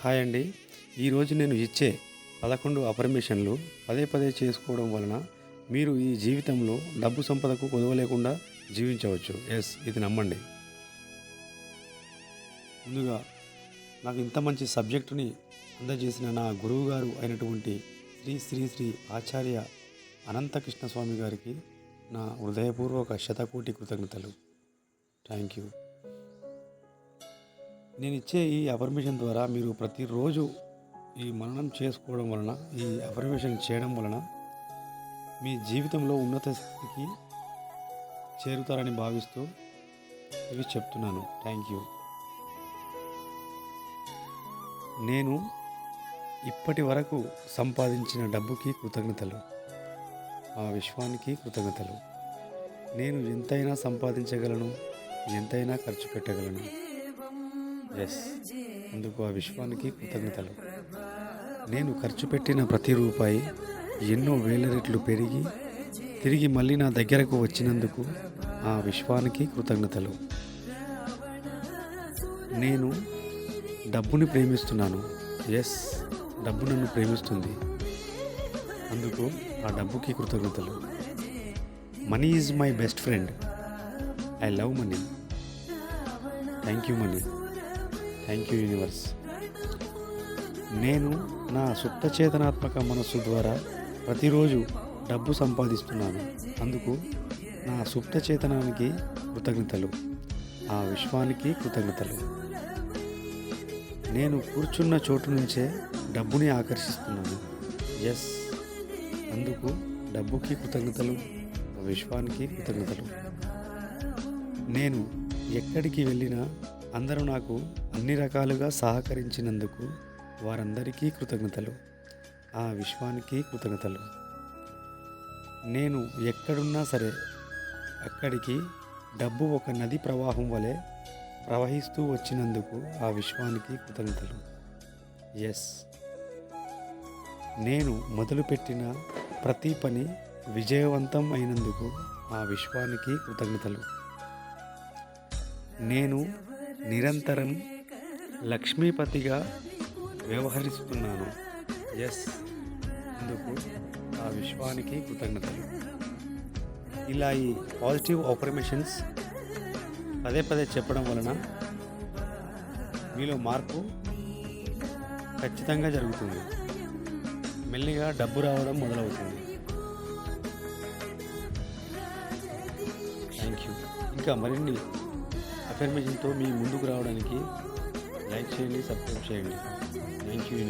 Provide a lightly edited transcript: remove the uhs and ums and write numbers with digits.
Hi అండి. ఈరోజు నేను ఇచ్చే 11 అఫర్మేషన్లు పదే పదే చేసుకోవడం వలన మీరు ఈ జీవితంలో డబ్బు సంపదకు కొదవ లేకుండా జీవించవచ్చు. ఇది నమ్మండి. ముందుగా నాకు ఇంత మంచి సబ్జెక్టుని అందజేసిన నా గురువు గారు అయినటువంటి శ్రీ శ్రీ శ్రీ ఆచార్య అనంతకృష్ణ స్వామి గారికి నా హృదయపూర్వక శతకోటి కృతజ్ఞతలు. Thank you. నేను ఇచ్చే ఈ అఫర్మేషన్ ద్వారా మీరు ప్రతిరోజు ఈ మననం చేసుకోవడం వలన, ఈ అఫర్మేషన్ చేయడం వలన మీ జీవితంలో ఉన్నత స్థితికి చేరుతారని భావిస్తూ ఇవి చెప్తున్నాను. Thank you. నేను ఇప్పటి వరకు సంపాదించిన డబ్బుకి కృతజ్ఞతలు, ఆ విశ్వానికి కృతజ్ఞతలు. నేను ఎంతైనా సంపాదించగలను, ఎంతైనా ఖర్చు పెట్టగలను. అందుకు ఆ విశ్వానికి కృతజ్ఞతలు. నేను ఖర్చు పెట్టిన ప్రతి రూపాయి ఎన్నో వేల రెట్లు పెరిగి తిరిగి మళ్ళీ నా దగ్గరకు వచ్చినందుకు ఆ విశ్వానికి కృతజ్ఞతలు. నేను డబ్బుని ప్రేమిస్తున్నాను. డబ్బు నన్ను ప్రేమిస్తుంది. అందుకు ఆ డబ్బుకి కృతజ్ఞతలు. Money is my best friend. I love money. Thank you money. Thank you universe. నేను నా సుప్త చేతనాత్మక మనస్సు ద్వారా ప్రతిరోజు డబ్బు సంపాదిస్తున్నాను. అందుకు నా సుప్త చేతనానికి కృతజ్ఞతలు, ఆ విశ్వానికి కృతజ్ఞతలు. నేను కూర్చున్న చోటు నుంచే డబ్బుని ఆకర్షిస్తున్నాను. అందుకు డబ్బుకి కృతజ్ఞతలు, ఆ విశ్వానికి కృతజ్ఞతలు. నేను ఎక్కడికి వెళ్ళినా అందరూ నాకు అన్ని రకాలుగా సహకరించినందుకు వారందరికీ కృతజ్ఞతలు, ఆ విశ్వానికి కృతజ్ఞతలు. నేను ఎక్కడున్నా సరే అక్కడికి డబ్బు ఒక నది ప్రవాహం వలె ప్రవహిస్తూ వచ్చినందుకు ఆ విశ్వానికి కృతజ్ఞతలు. నేను మొదలుపెట్టిన ప్రతి పని విజయవంతం అయినందుకు ఆ విశ్వానికి కృతజ్ఞతలు. నేను నిరంతరం లక్ష్మీపతిగా వ్యవహరిస్తున్నాను. అందుకు ఆ విశ్వానికి కృతజ్ఞతలు. ఇలా ఈ పాజిటివ్ అఫర్మేషన్స్ పదే పదే చెప్పడం వలన మీలో మార్పు ఖచ్చితంగా జరుగుతుంది. మెల్లిగా డబ్బు రావడం మొదలవుతుంది. Thank you. ఇంకా మరిన్ని అఫర్మేషన్తో మీ ముందుకు రావడానికి లైక్ చేయండి, సబ్స్క్రైబ్ చేయండి. Thank you.